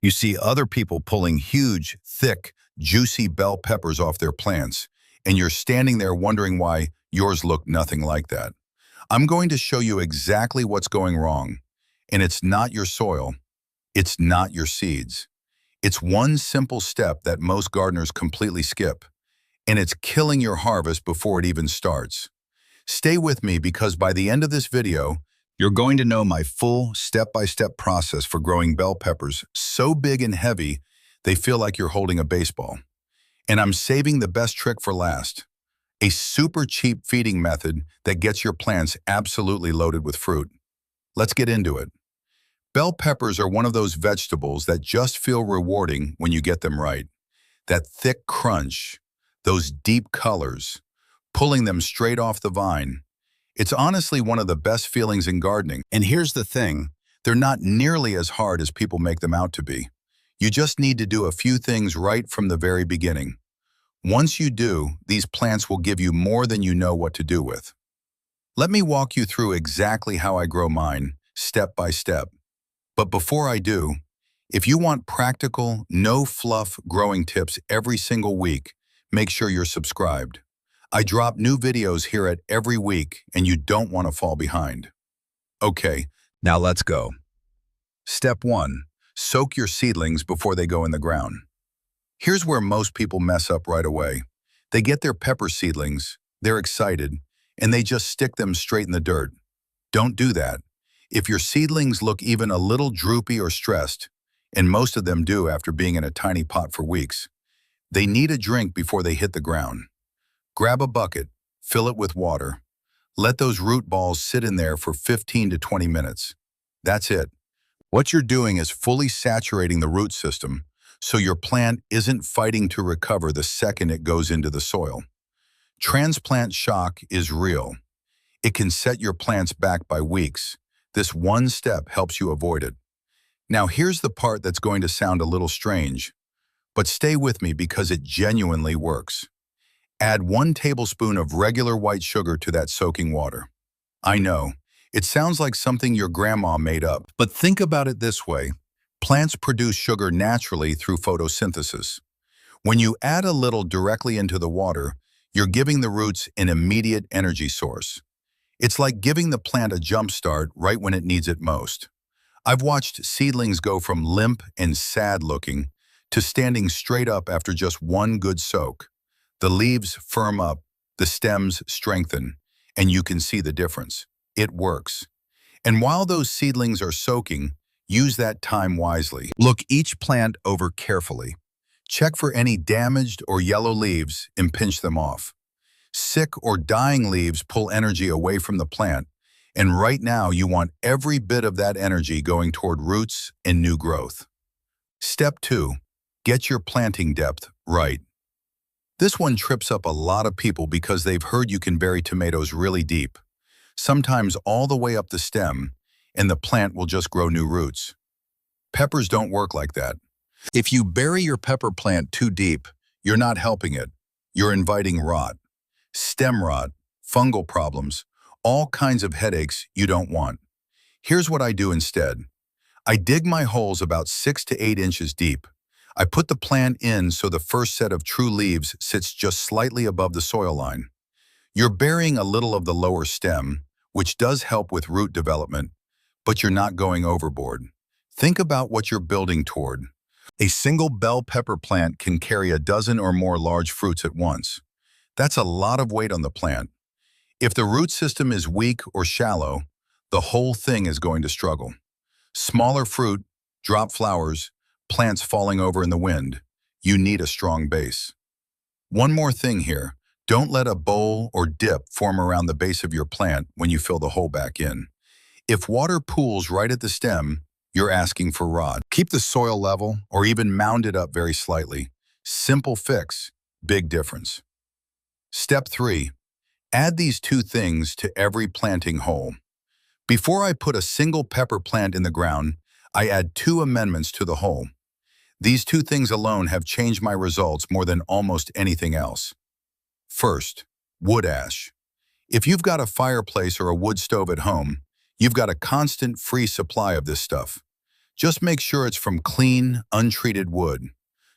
You see other people pulling huge, thick, juicy bell peppers off their plants, and you're standing there wondering why yours look nothing like that. I'm going to show you exactly what's going wrong. And it's not your soil, it's not your seeds. It's one simple step that most gardeners completely skip, and it's killing your harvest before it even starts. Stay with me because by the end of this video, you're going to know my full step-by-step process for growing bell peppers so big and heavy they feel like you're holding a baseball. And I'm saving the best trick for last, a super cheap feeding method that gets your plants absolutely loaded with fruit. Let's get into it. Bell peppers are one of those vegetables that just feel rewarding when you get them right. That thick crunch, those deep colors, pulling them straight off the vine. It's honestly one of the best feelings in gardening. And here's the thing, they're not nearly as hard as people make them out to be. You just need to do a few things right from the very beginning. Once you do, these plants will give you more than you know what to do with. Let me walk you through exactly how I grow mine, step by step. But before I do, if you want practical, no-fluff growing tips every single week, make sure you're subscribed. I drop new videos here at every week, and you don't want to fall behind. Okay, now let's go. Step 1. Soak your seedlings before they go in the ground. Here's where most people mess up right away. They get their pepper seedlings, they're excited, and they just stick them straight in the dirt. Don't do that. If your seedlings look even a little droopy or stressed, and most of them do after being in a tiny pot for weeks, they need a drink before they hit the ground. Grab a bucket, fill it with water. Let those root balls sit in there for 15 to 20 minutes. That's it. What you're doing is fully saturating the root system, so your plant isn't fighting to recover the second it goes into the soil. Transplant shock is real. It can set your plants back by weeks. This one step helps you avoid it. Now here's the part that's going to sound a little strange, but stay with me because it genuinely works. Add 1 tablespoon of regular white sugar to that soaking water. I know, it sounds like something your grandma made up, but think about it this way. Plants produce sugar naturally through photosynthesis. When you add a little directly into the water, you're giving the roots an immediate energy source. It's like giving the plant a jump start right when it needs it most. I've watched seedlings go from limp and sad looking to standing straight up after just one good soak. The leaves firm up, the stems strengthen, and you can see the difference. It works. And while those seedlings are soaking, use that time wisely. Look each plant over carefully. Check for any damaged or yellow leaves and pinch them off. Sick or dying leaves pull energy away from the plant, and right now you want every bit of that energy going toward roots and new growth. Step 2. Get your planting depth right. This one trips up a lot of people because they've heard you can bury tomatoes really deep, sometimes all the way up the stem, and the plant will just grow new roots. Peppers don't work like that. If you bury your pepper plant too deep, you're not helping it. You're inviting rot, stem rot, fungal problems, all kinds of headaches you don't want. Here's what I do instead. I dig my holes about 6 to 8 inches deep. I put the plant in so the first set of true leaves sits just slightly above the soil line. You're burying a little of the lower stem, which does help with root development, but you're not going overboard. Think about what you're building toward. A single bell pepper plant can carry a dozen or more large fruits at once. That's a lot of weight on the plant. If the root system is weak or shallow, the whole thing is going to struggle. Smaller fruit, drop flowers, plants falling over in the wind. You need a strong base. One more thing here. Don't let a bowl or dip form around the base of your plant when you fill the hole back in. If water pools right at the stem, you're asking for rot. Keep the soil level or even mound it up very slightly. Simple fix, big difference. Step 3. Add these 2 things to every planting hole. Before I put a single pepper plant in the ground, I add 2 amendments to the hole. These 2 things alone have changed my results more than almost anything else. First, wood ash. If you've got a fireplace or a wood stove at home, you've got a constant free supply of this stuff. Just make sure it's from clean, untreated wood.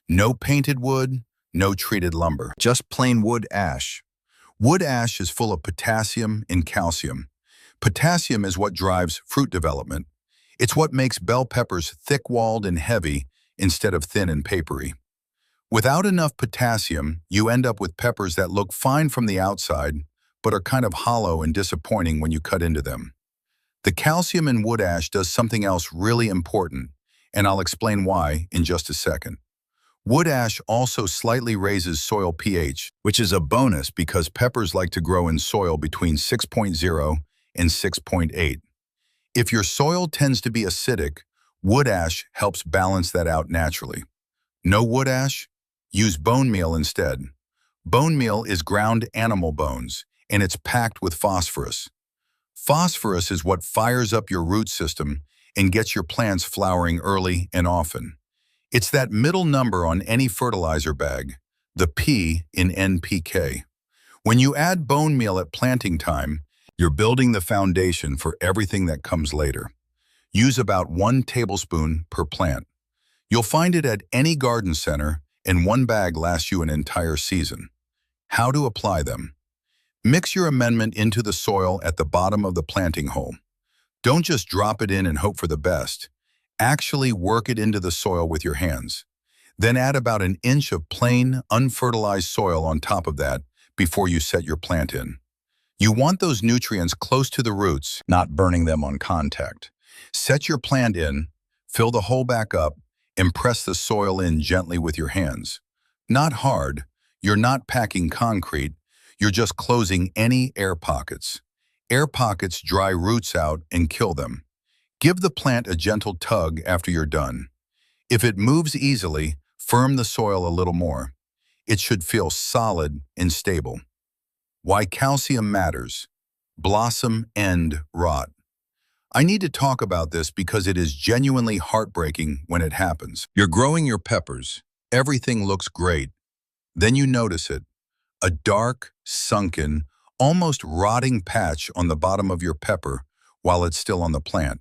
No painted wood, no treated lumber. Just plain wood ash. Wood ash is full of potassium and calcium. Potassium is what drives fruit development. It's what makes bell peppers thick-walled and heavy instead of thin and papery. Without enough potassium, you end up with peppers that look fine from the outside, but are kind of hollow and disappointing when you cut into them. The calcium in wood ash does something else really important, and I'll explain why in just a second. Wood ash also slightly raises soil pH, which is a bonus because peppers like to grow in soil between 6.0 and 6.8. If your soil tends to be acidic, wood ash helps balance that out naturally. No wood ash? Use bone meal instead. Bone meal is ground animal bones, and it's packed with phosphorus. Phosphorus is what fires up your root system and gets your plants flowering early and often. It's that middle number on any fertilizer bag, the P in NPK. When you add bone meal at planting time, you're building the foundation for everything that comes later. Use about 1 tablespoon per plant. You'll find it at any garden center, and 1 bag lasts you an entire season. How to apply them? Mix your amendment into the soil at the bottom of the planting hole. Don't just drop it in and hope for the best. Actually work it into the soil with your hands. Then add about 1 inch of plain, unfertilized soil on top of that before you set your plant in. You want those nutrients close to the roots, not burning them on contact. Set your plant in, fill the hole back up, and press the soil in gently with your hands. Not hard. You're not packing concrete. You're just closing any air pockets. Air pockets dry roots out and kill them. Give the plant a gentle tug after you're done. If it moves easily, firm the soil a little more. It should feel solid and stable. Why calcium matters. Blossom end rot. I need to talk about this because it is genuinely heartbreaking when it happens. You're growing your peppers. Everything looks great. Then you notice it. A dark, sunken, almost rotting patch on the bottom of your pepper while it's still on the plant.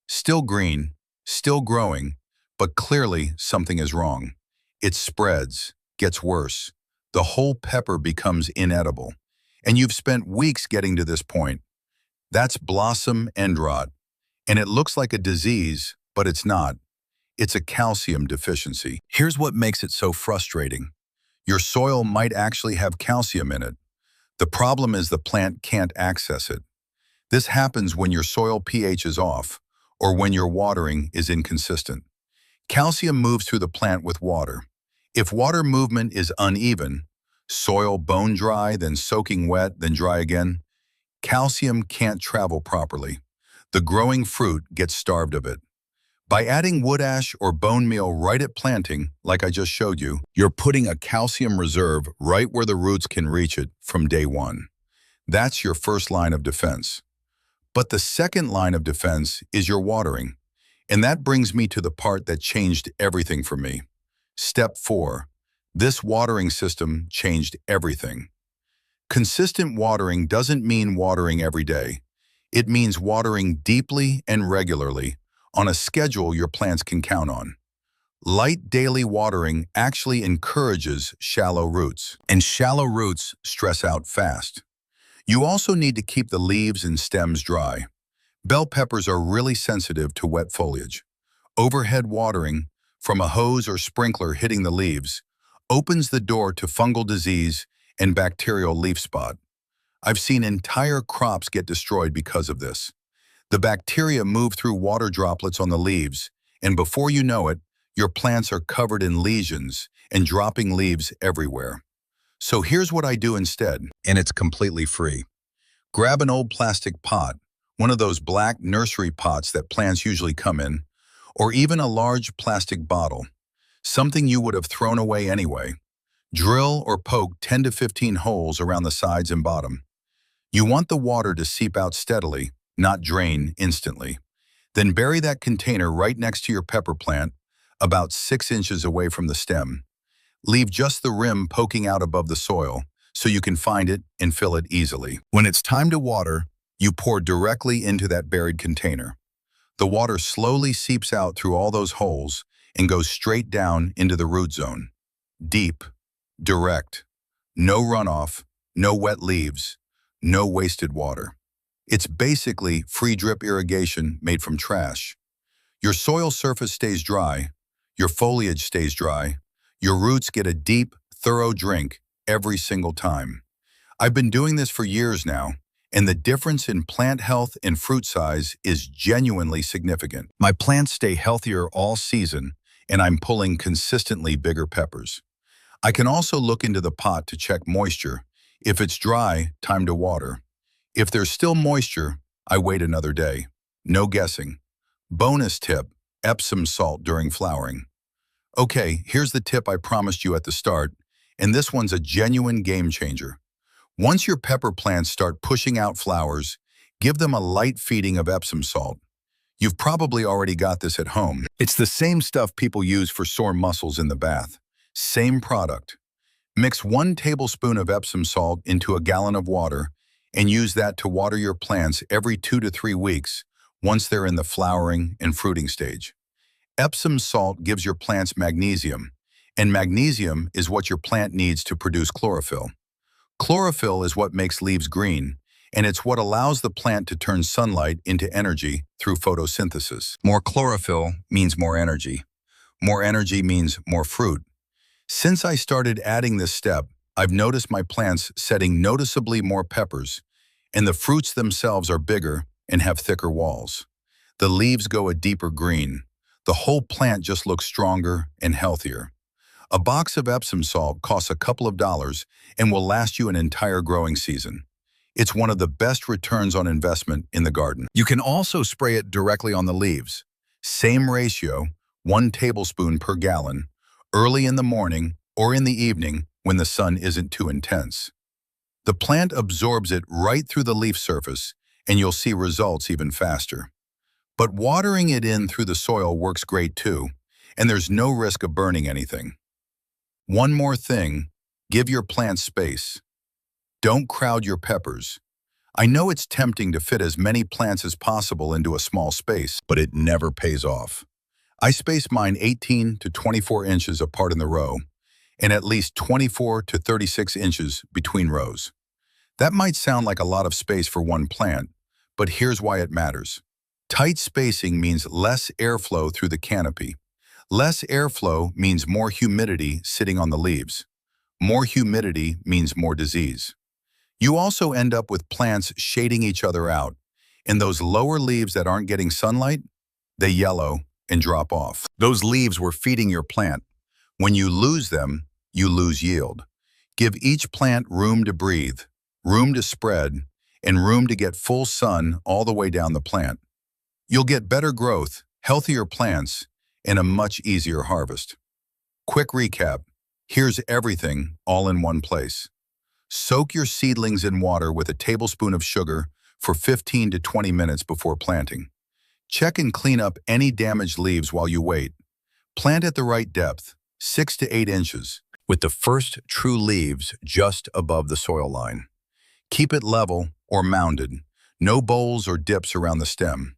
Still green, still growing, but clearly something is wrong. It spreads, gets worse. The whole pepper becomes inedible. And you've spent weeks getting to this point. That's blossom end rot. And it looks like a disease, but it's not. It's a calcium deficiency. Here's what makes it so frustrating. Your soil might actually have calcium in it. The problem is the plant can't access it. This happens when your soil pH is off or when your watering is inconsistent. Calcium moves through the plant with water. If water movement is uneven, soil bone dry, then soaking wet, then dry again, calcium can't travel properly. The growing fruit gets starved of it. By adding wood ash or bone meal right at planting, like I just showed you, you're putting a calcium reserve right where the roots can reach it from day one. That's your first line of defense. But the second line of defense is your watering. And that brings me to the part that changed everything for me. Step 4. This watering system changed everything. Consistent watering doesn't mean watering every day. It means watering deeply and regularly on a schedule your plants can count on. Light daily watering actually encourages shallow roots, and shallow roots stress out fast. You also need to keep the leaves and stems dry. Bell peppers are really sensitive to wet foliage. Overhead watering, from a hose or sprinkler hitting the leaves, opens the door to fungal disease and bacterial leaf spot. I've seen entire crops get destroyed because of this. The bacteria move through water droplets on the leaves, and before you know it, your plants are covered in lesions and dropping leaves everywhere. So here's what I do instead, and it's completely free. Grab an old plastic pot, one of those black nursery pots that plants usually come in, or even a large plastic bottle, something you would have thrown away anyway. Drill or poke 10 to 15 holes around the sides and bottom. You want the water to seep out steadily, not drain instantly. Then bury that container right next to your pepper plant, about 6 inches away from the stem. Leave just the rim poking out above the soil so you can find it and fill it easily. When it's time to water, you pour directly into that buried container. The water slowly seeps out through all those holes and goes straight down into the root zone. Deep, direct, no runoff, no wet leaves, no wasted water. It's basically free drip irrigation made from trash. Your soil surface stays dry, your foliage stays dry, your roots get a deep, thorough drink every single time. I've been doing this for years now, and the difference in plant health and fruit size is genuinely significant. My plants stay healthier all season, and I'm pulling consistently bigger peppers. I can also look into the pot to check moisture. If it's dry, time to water. If there's still moisture, I wait another day. No guessing. Bonus tip, Epsom salt during flowering. Okay, here's the tip I promised you at the start, and this one's a genuine game changer. Once your pepper plants start pushing out flowers, give them a light feeding of Epsom salt. You've probably already got this at home. It's the same stuff people use for sore muscles in the bath. Same product. Mix 1 tablespoon of Epsom salt into a gallon of water and use that to water your plants every 2 to 3 weeks once they're in the flowering and fruiting stage. Epsom salt gives your plants magnesium, and magnesium is what your plant needs to produce chlorophyll. Chlorophyll is what makes leaves green, and it's what allows the plant to turn sunlight into energy through photosynthesis. More chlorophyll means more energy. More energy means more fruit. Since I started adding this step, I've noticed my plants setting noticeably more peppers, and the fruits themselves are bigger and have thicker walls. The leaves go a deeper green. The whole plant just looks stronger and healthier. A box of Epsom salt costs a couple of dollars and will last you an entire growing season. It's one of the best returns on investment in the garden. You can also spray it directly on the leaves. Same ratio, 1 tablespoon per gallon, early in the morning or in the evening when the sun isn't too intense. The plant absorbs it right through the leaf surface, and you'll see results even faster. But watering it in through the soil works great too, and there's no risk of burning anything. One more thing, give your plants space. Don't crowd your peppers. I know it's tempting to fit as many plants as possible into a small space, but it never pays off. I space mine 18 to 24 inches apart in the row, and at least 24 to 36 inches between rows. That might sound like a lot of space for one plant, but here's why it matters. Tight spacing means less airflow through the canopy. Less airflow means more humidity sitting on the leaves. More humidity means more disease. You also end up with plants shading each other out, and those lower leaves that aren't getting sunlight, they yellow and drop off. Those leaves were feeding your plant. When you lose them, you lose yield. Give each plant room to breathe, room to spread, and room to get full sun all the way down the plant. You'll get better growth, healthier plants, and a much easier harvest. Quick recap. Here's everything all in one place. Soak your seedlings in water with a tablespoon of sugar for 15 to 20 minutes before planting. Check and clean up any damaged leaves while you wait. Plant at the right depth, 6 to 8 inches, with the first true leaves just above the soil line. Keep it level or mounded, no bowls or dips around the stem.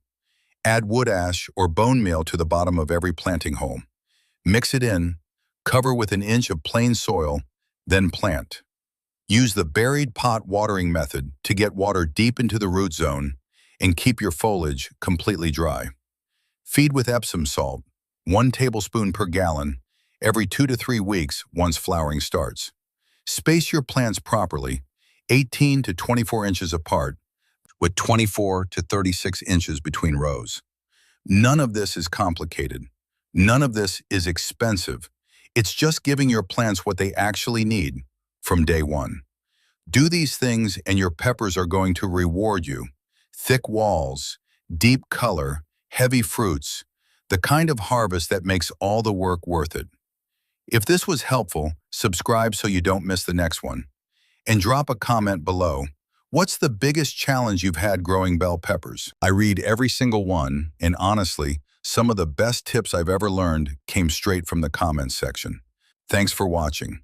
Add wood ash or bone meal to the bottom of every planting hole. Mix it in, cover with 1 inch of plain soil, then plant. Use the buried pot watering method to get water deep into the root zone and keep your foliage completely dry. Feed with Epsom salt, 1 tablespoon per gallon, every 2 to 3 weeks once flowering starts. Space your plants properly, 18 to 24 inches apart, with 24 to 36 inches between rows. None of this is complicated. None of this is expensive. It's just giving your plants what they actually need from day one. Do these things and your peppers are going to reward you. Thick walls, deep color, heavy fruits, the kind of harvest that makes all the work worth it. If this was helpful, subscribe so you don't miss the next one. And drop a comment below. What's the biggest challenge you've had growing bell peppers? I read every single one, and honestly, some of the best tips I've ever learned came straight from the comments section. Thanks for watching.